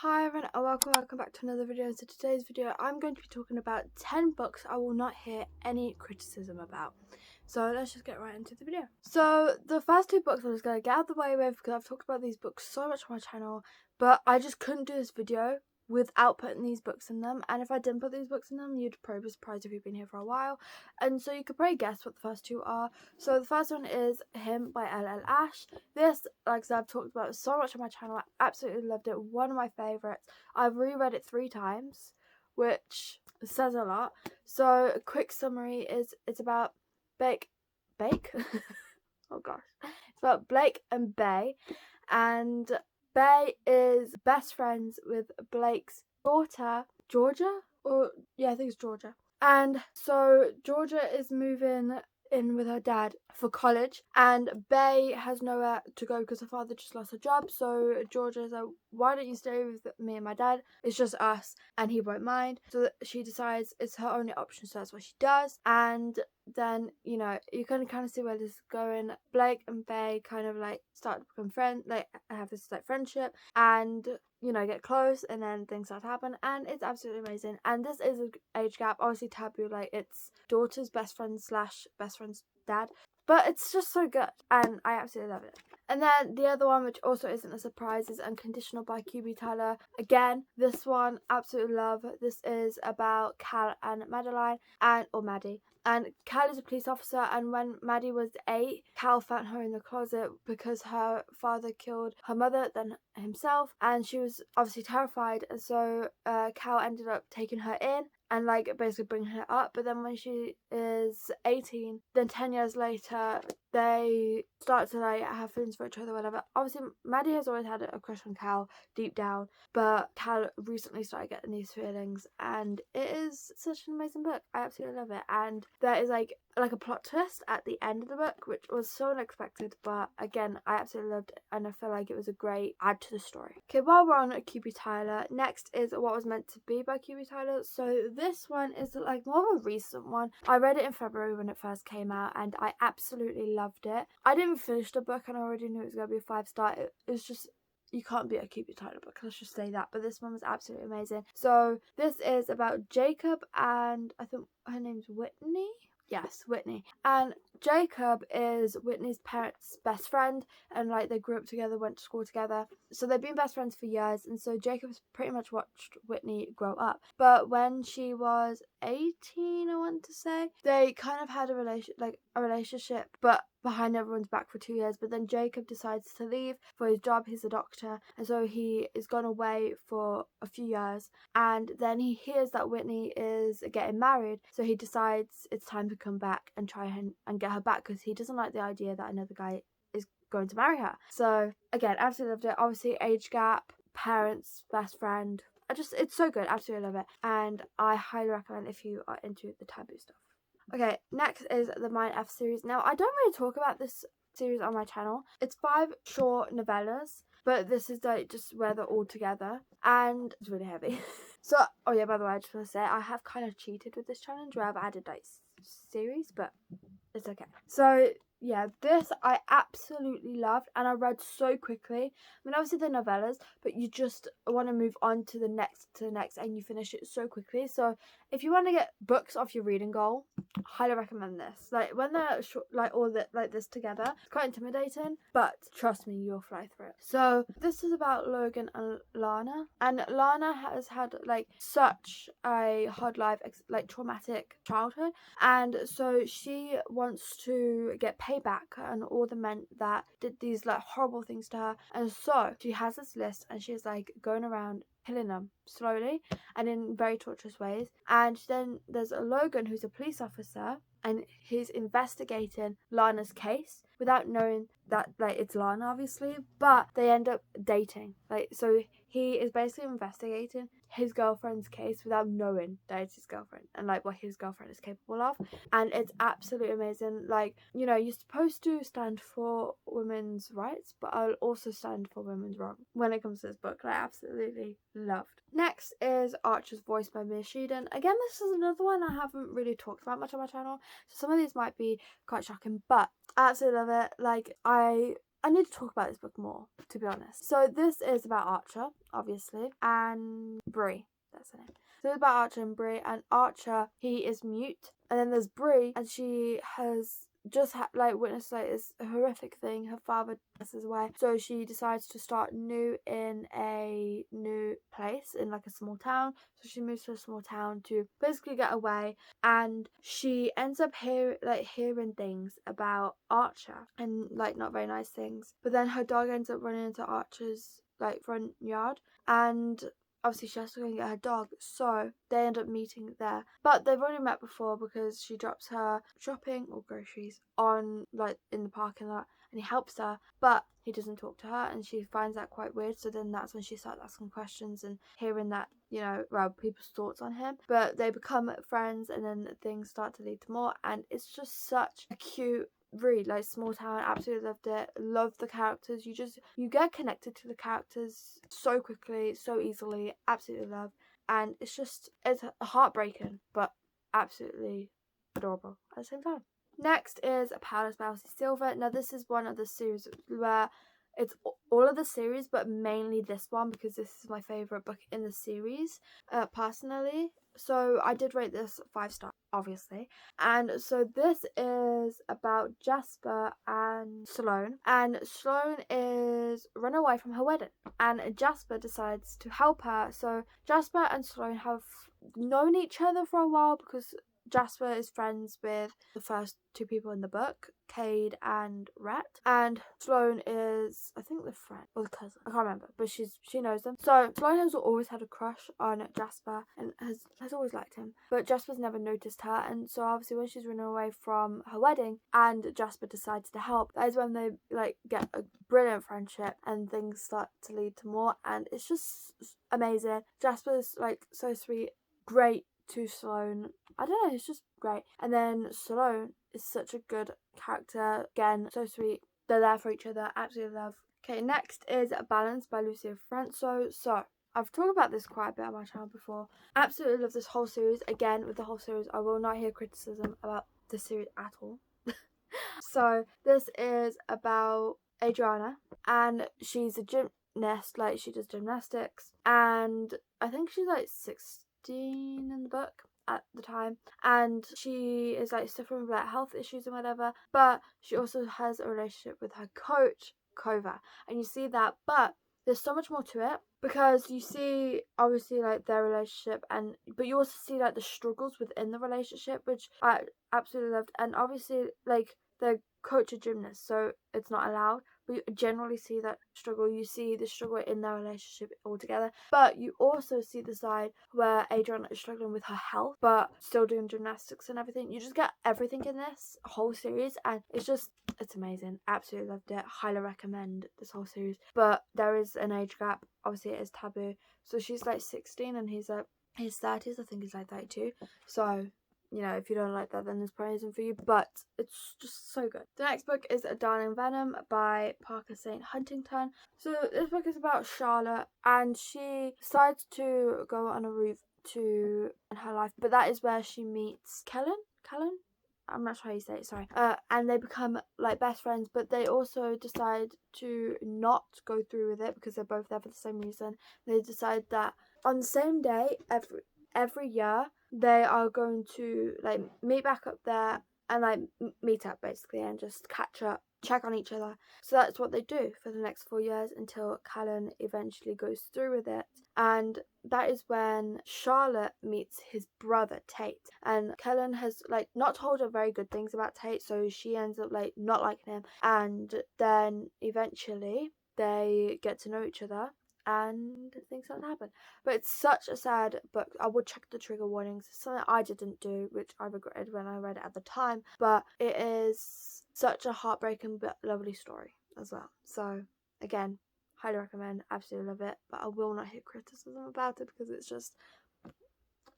Hi everyone and welcome back to another video. So today's video I'm going to be talking about 10 books I will not hear any criticism about. So let's just get right into the video. So the first two books I'm just going to get out of the way with because I've talked about these books so much on my channel, but I just couldn't do this video without putting these books in them, and if I didn't put these books in them you'd probably be surprised if you've been here for a while, and so you could probably guess what the first two are. So the first one is Him by L.L. Ash. This, like I said, I've talked about so much on my channel. I absolutely loved it. One of my favourites. I've reread it 3 times, which says a lot. So a quick summary is it's about Bake? Oh gosh. It's about Blake and Bay, and Bay is best friends with Blake's daughter, Georgia? Or yeah, I think it's Georgia. And so Georgia is moving in with her dad for college, and Bay has nowhere to go because her father just lost her job. So Georgia's like, why don't you stay with me and my dad? It's just us, and he won't mind. So she decides it's her only option, so that's what she does. And then, you know, you can kind of see where this is going. Blake and Bay kind of like start to become friends, like have this like friendship, and you know, get close, and then things start to happen, and it's absolutely amazing. And this is an age gap, obviously taboo, like it's daughter's best friend / best friend's dad, but it's just so good and I absolutely love it. And then the other one, which also isn't a surprise, is Unconditional by QB Tyler. Again, this one absolutely love. This is about Cal and Madeline, or Maddie. And Cal is a police officer, and when Maddie was 8, Cal found her in the closet because her father killed her mother, then himself, and she was obviously terrified. And so Cal ended up taking her in and like basically bringing her up. But then when she is 18, then 10 years later, they start to like have feelings for each other, whatever. Obviously Maddie has always had a crush on Cal deep down, but Cal recently started getting these feelings, and it is such an amazing book. I absolutely love it. And there is like a plot twist at the end of the book, which was so unexpected, but again, I absolutely loved it, and I feel like it was a great add to the story. Okay, while we're on QB Tyler, next is What Was Meant to Be by QB Tyler. So this one is like more of a recent one. I read it in February when it first came out, and I absolutely loved it. I didn't finish the book, and I already knew it was going to be a 5-star. It was just, you can't beat a QB Tyler book, let's just say that. But this one was absolutely amazing. So this is about Jacob, and I think her name's Whitney. Yes, Whitney. And Jacob is Whitney's parents' best friend, and like they grew up together, went to school together. So they've been best friends for years, and so Jacob's pretty much watched Whitney grow up. But when she was 18, I want to say, they kind of had a relationship, but behind everyone's back for 2 years. But then Jacob decides to leave for his job. He's a doctor, and so he is gone away for a few years, and then he hears that Whitney is getting married, so he decides it's time to come back and try and get her back, because he doesn't like the idea that another guy is going to marry her. So again, absolutely loved it. Obviously age gap, parents, best friend, it's so good. Absolutely love it, and I highly recommend if you are into the taboo stuff. Okay, next is the Mine F series. Now, I don't really talk about this series on my channel. It's 5 short novellas, but this is like just where they're all together, and it's really heavy. So, oh yeah, by the way, I just want to say I have kind of cheated with this challenge where I've added like series, but it's okay. So yeah, this I absolutely loved, and I read so quickly. I mean, obviously they're novellas, but you just want to move on to the next, and you finish it so quickly. So if you want to get books off your reading goal, highly recommend this. Like when they're like all like this together, it's quite intimidating, but trust me, you'll fly through it. So this is about Logan and Lana, and Lana has had like such a hard life, like traumatic childhood, and so she wants to get payback on all the men that did these like horrible things to her. And so she has this list, and she's like going around killing them slowly and in very torturous ways. And then there's a Logan who's a police officer, and he's investigating Lana's case without knowing that like it's Lana, obviously, but they end up dating. Like, so he is basically investigating his girlfriend's case without knowing that it's his girlfriend, and like what his girlfriend is capable of. And it's absolutely amazing. Like, you know, you're supposed to stand for women's rights, but I'll also stand for women's wrong when it comes to this book. Like, absolutely loved. Next is Archer's Voice by Mia Sheeden. Again, this is another one I haven't really talked about much on my channel, so some of these might be quite shocking, but I absolutely love it. Like, I I need to talk about this book more, to be honest. So this is about Archer, obviously, and Bree. That's her name. So it's about Archer and Bree, and Archer, he is mute. And then there's Bree, and she has just witnessed this horrific thing. Her father passes away, so she decides to start new in a new place in a small town. So she moves to a small town to basically get away, and she ends up hearing things about Archer, and not very nice things. But then her dog ends up running into Archer's front yard, and obviously she has to go and get her dog, so they end up meeting there. But they've already met before because she drops her shopping or groceries on in the parking lot, and he helps her, but he doesn't talk to her, and she finds that quite weird. So then that's when she starts asking questions and hearing that people's thoughts on him. But they become friends, and then things start to lead to more, and it's just such a cute read. Small town, absolutely loved it. Love the characters. You get connected to the characters so quickly, so easily. Absolutely love. And it's heartbreaking, but absolutely adorable at the same time. Next is Powerless by Elsie Silver. Now this is one of the series where it's all of the series, but mainly this one because this is my favourite book in the series, personally. So I did rate this 5 stars, obviously. And so this is about Jasper and Sloane. And Sloane is run away from her wedding, and Jasper decides to help her. So Jasper and Sloane have known each other for a while because Jasper is friends with the first 2 people in the book, Cade and Rhett, and Sloane is, I think, the friend or the cousin. I can't remember, but she knows them. So Sloane has always had a crush on Jasper and has always liked him, but Jasper's never noticed her. And so obviously when she's running away from her wedding and Jasper decides to help, that is when they get a brilliant friendship and things start to lead to more, and it's just amazing. Jasper's so sweet, great to Sloane. I don't know, it's just great. And then Sloane is such a good character. Again, so sweet. They're there for each other. Absolutely love. Okay, next is Balance by Lucia Franco. So I've talked about this quite a bit on my channel before. Absolutely love this whole series. Again, with the whole series, I will not hear criticism about this series at all. So this is about Adriana, and she's a gymnast. She does gymnastics, and I think she's 16 in the book at the time, and she is suffering with health issues and whatever, but she also has a relationship with her coach Kova, and you see that, but there's so much more to it because you see obviously their relationship, but you also see the struggles within the relationship, which I absolutely loved. And obviously the coach a gymnast, so it's not allowed, but you generally see that struggle. You see the struggle in their relationship altogether, but you also see the side where Adriana is struggling with her health but still doing gymnastics and everything. You just get everything in this whole series, and it's amazing. Absolutely loved it. Highly recommend this whole series. But there is an age gap, obviously it is taboo, so she's 16 and he's his 30s. I think he's 32, so if you don't like that, then this probably isn't for you, but it's just so good. The next book is A Darling Venom by Parker St. Huntington. So this book is about Charlotte, and she decides to go on a route in her life, but that is where she meets Kellen? I'm not sure how you say it, sorry. And they become best friends, but they also decide to not go through with it because they're both there for the same reason. They decide that on the same day every year they are going to meet back up there and meet up basically and just catch up, check on each other. So that's what they do for the next 4 years until Callan eventually goes through with it. And that is when Charlotte meets his brother Tate, and Callan has not told her very good things about Tate, so she ends up not liking him, and then eventually they get to know each other and things like that happen. But it's such a sad book. I would check the trigger warnings. It's something I didn't do, which I regretted when I read it at the time, but it is such a heartbreaking but lovely story as well. So again, highly recommend. Absolutely love it, but I will not hear criticism about it because it's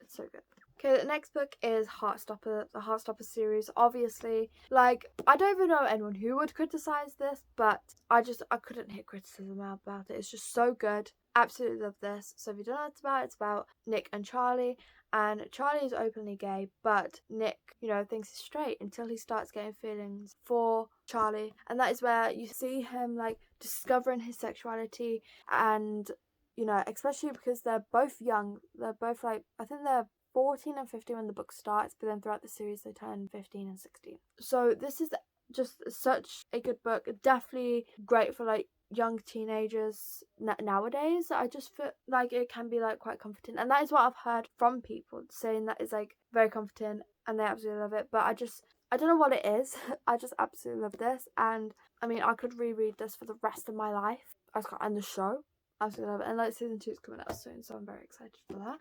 so good. Okay, the next book is Heartstopper, the Heartstopper series. Obviously, I don't even know anyone who would criticize this, but I couldn't hear criticism about it. It's just so good. Absolutely love this. So if you don't know what it's about Nick and Charlie, and Charlie is openly gay, but Nick, thinks he's straight until he starts getting feelings for Charlie, and that is where you see him like discovering his sexuality, and you know, especially because they're both young. They're both like, I think they're 14 and 15 when the book starts, but then throughout the series they turn 15 and 16. So this is just such a good book. Definitely great for like young teenagers nowadays. I just feel like it can be like quite comforting, and that is what I've heard from people saying that is like very comforting and they absolutely love it. But I don't know what it is. I just absolutely love this, and I mean I could reread this for the rest of my life. And the show, absolutely love it, and like season 2 is coming out soon, so I'm very excited for that.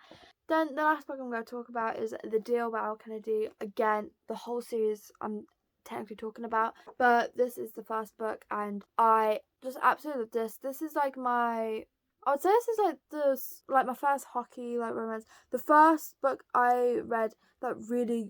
Then the last book I'm going to talk about is The Deal by Al Kennedy. Again, the whole series I'm technically talking about, but this is the first book and I just absolutely love this. This is like I would say this is like my first hockey like romance. The first book I read that really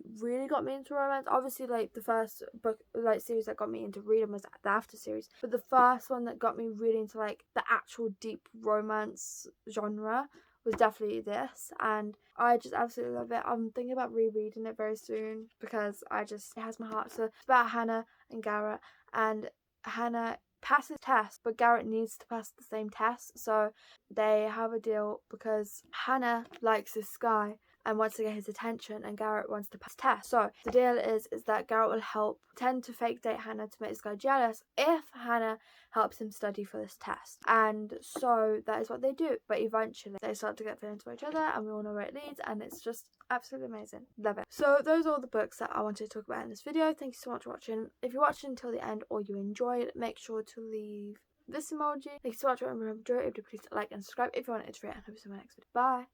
got me into romance, obviously like the first book like series that got me into reading was the After series, but the first one that got me really into like the actual deep romance genre was definitely this, and I just absolutely love it. I'm thinking about rereading it very soon because it has my heart. So it's about Hannah and Garrett, and Hannah passes test, but Garrett needs to pass the same test, so they have a deal because Hannah likes this guy and wants to get his attention, and Garrett wants to pass test. So the deal is that Garrett will pretend to fake date Hannah to make this guy jealous if Hannah helps him study for this test. And so that is what they do, but eventually they start to get feelings for each other, and we all know where it leads, and it's just absolutely amazing. Love it. So those are all the books that I wanted to talk about in this video. Thank you so much for watching. If you watched until the end or you enjoyed, make sure to leave this emoji. Thank you so much for watching. Remember to please like and subscribe if you want to. And hope to see you in my next video. Bye.